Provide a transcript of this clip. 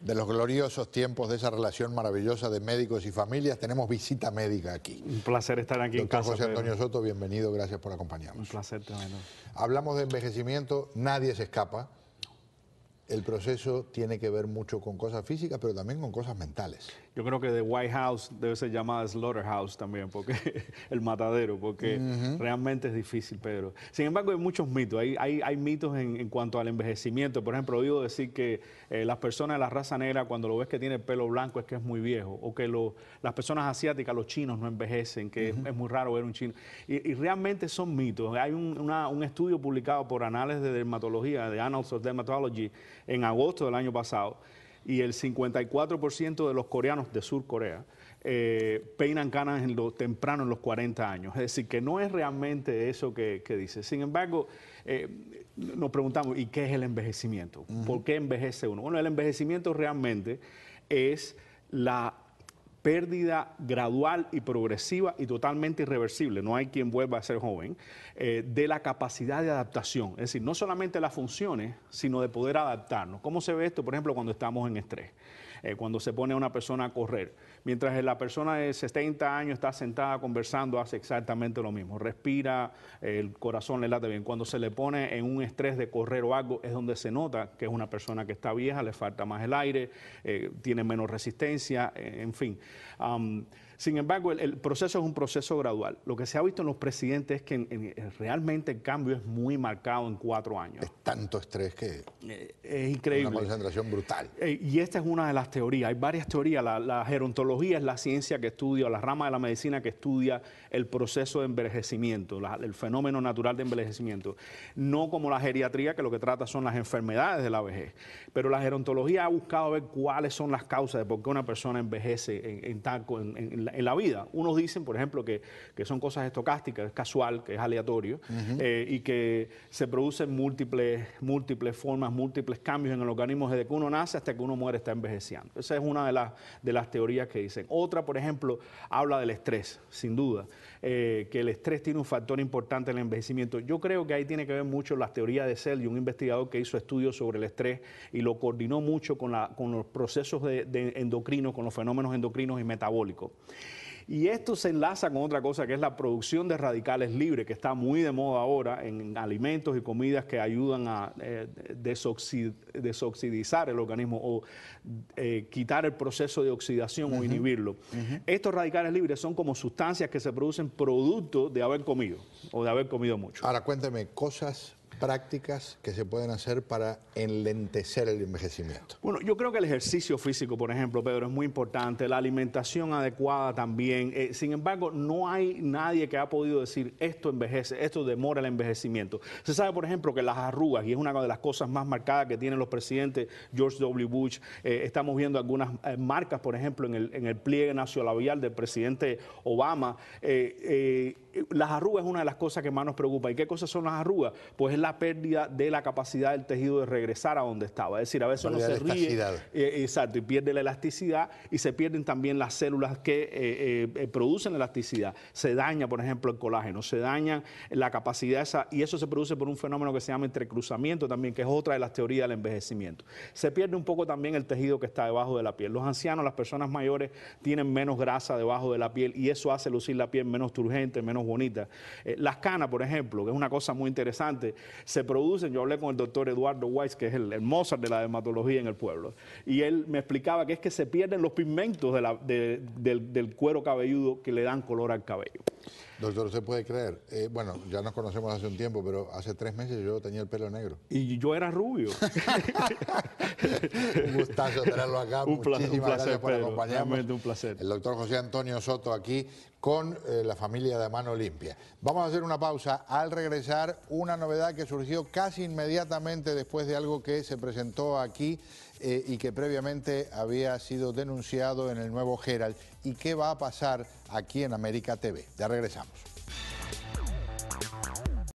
De los gloriosos tiempos de esa relación maravillosa de médicos y familias, tenemos visita médica aquí. Un placer estar aquí Doctor en casa, José Antonio Pedro. Soto, bienvenido, gracias por acompañarnos. Un placer tremendo. Hablamos de envejecimiento, nadie se escapa. El proceso tiene que ver mucho con cosas físicas, pero también con cosas mentales. Yo creo que The White House debe ser llamada Slaughterhouse también, porque el matadero, porque realmente es difícil, Pedro. Sin embargo, hay muchos mitos. Hay mitos en cuanto al envejecimiento. Por ejemplo, he oído decir que las personas de la raza negra, cuando lo ves que tiene el pelo blanco, es que es muy viejo. O que las personas asiáticas, los chinos, no envejecen, que es muy raro ver un chino. Y realmente son mitos. Hay un estudio publicado por Anales de Dermatología, de Annals of Dermatology, en agosto del año pasado, y el 54% de los coreanos de Sur Corea peinan canas temprano en los 40 años. Es decir, que no es realmente eso que dice. Sin embargo, nos preguntamos, ¿y qué es el envejecimiento? ¿Por qué envejece uno? Bueno, el envejecimiento realmente es la pérdida gradual y progresiva y totalmente irreversible, no hay quien vuelva a ser joven, de la capacidad de adaptación. Es decir, no solamente las funciones, sino de poder adaptarnos. ¿Cómo se ve esto? Por ejemplo, cuando estamos en estrés. Cuando se pone a una persona a correr. Mientras la persona de 70 años está sentada conversando, hace exactamente lo mismo. Respira, el corazón le late bien. Cuando se le pone en un estrés de correr o algo, es donde se nota que es una persona que está vieja, le falta más el aire, tiene menos resistencia, en fin. Sin embargo, el proceso es un proceso gradual. Lo que se ha visto en los presidentes es que realmente el cambio es muy marcado en 4 años. Es tanto estrés que es increíble. Una concentración brutal. Y esta es una de las teorías. Hay varias teorías. La gerontología es la ciencia que estudia, la rama de la medicina que estudia el proceso de envejecimiento, el fenómeno natural de envejecimiento. No como la geriatría, que lo que trata son las enfermedades de la vejez. Pero la gerontología ha buscado ver cuáles son las causas de por qué una persona envejece en la vida. Unos dicen, por ejemplo, que son cosas estocásticas, es casual, que es aleatorio, y que se producen múltiples formas, múltiples cambios en el organismo desde que uno nace hasta que uno muere, está envejeciendo. Esa es una de las teorías que dicen. Otra, por ejemplo, habla del estrés, sin duda, que el estrés tiene un factor importante en el envejecimiento. Yo creo que ahí tiene que ver mucho las teorías de Selye, un investigador que hizo estudios sobre el estrés y lo coordinó mucho con los procesos de endocrinos, con los fenómenos endocrinos y metabólicos. Y esto se enlaza con otra cosa que es la producción de radicales libres, que está muy de moda ahora en alimentos y comidas que ayudan a desoxidizar el organismo o quitar el proceso de oxidación o inhibirlo. Estos radicales libres son como sustancias que se producen producto de haber comido o de haber comido mucho. Ahora cuénteme, cosas prácticas que se pueden hacer para enlentecer el envejecimiento. Bueno, yo creo que el ejercicio físico, por ejemplo, Pedro, es muy importante, la alimentación adecuada también. Sin embargo, no hay nadie que ha podido decir esto envejece, esto demora el envejecimiento. Se sabe, por ejemplo, que las arrugas, y es una de las cosas más marcadas que tienen los presidentes, George W. Bush, estamos viendo algunas marcas, por ejemplo, en el pliegue nasolabial del presidente Obama. Las arrugas es una de las cosas que más nos preocupa. ¿Y qué cosas son las arrugas? Pues es la pérdida de la capacidad del tejido de regresar a donde estaba. Es decir, a veces uno se ríe, exacto, y pierde la elasticidad y se pierden también las células que producen elasticidad. Se daña, por ejemplo, el colágeno, se daña la capacidad esa, y eso se produce por un fenómeno que se llama entrecruzamiento también, que es otra de las teorías del envejecimiento. Se pierde un poco también el tejido que está debajo de la piel. Los ancianos, las personas mayores, tienen menos grasa debajo de la piel y eso hace lucir la piel menos turgente, menos bonita. Las canas, por ejemplo, que es una cosa muy interesante, se producen. Yo hablé con el doctor Eduardo Weiss, que es el Mozart de la dermatología en el pueblo, y él me explicaba que es que se pierden los pigmentos del cuero cabelludo que le dan color al cabello. Doctor, ¿usted puede creer? Bueno, ya nos conocemos hace un tiempo, pero hace 3 meses yo tenía el pelo negro. Y yo era rubio. Un gustazo tenerlo acá. Muchísimas gracias por acompañarnos. Realmente un placer. El doctor José Antonio Soto aquí con la familia de Mano Limpia. Vamos a hacer una pausa. Al regresar, una novedad que surgió casi inmediatamente después de algo que se presentó aquí y que previamente había sido denunciado en el nuevo Herald. ¿Y qué va a pasar aquí en América TV? Ya regresamos.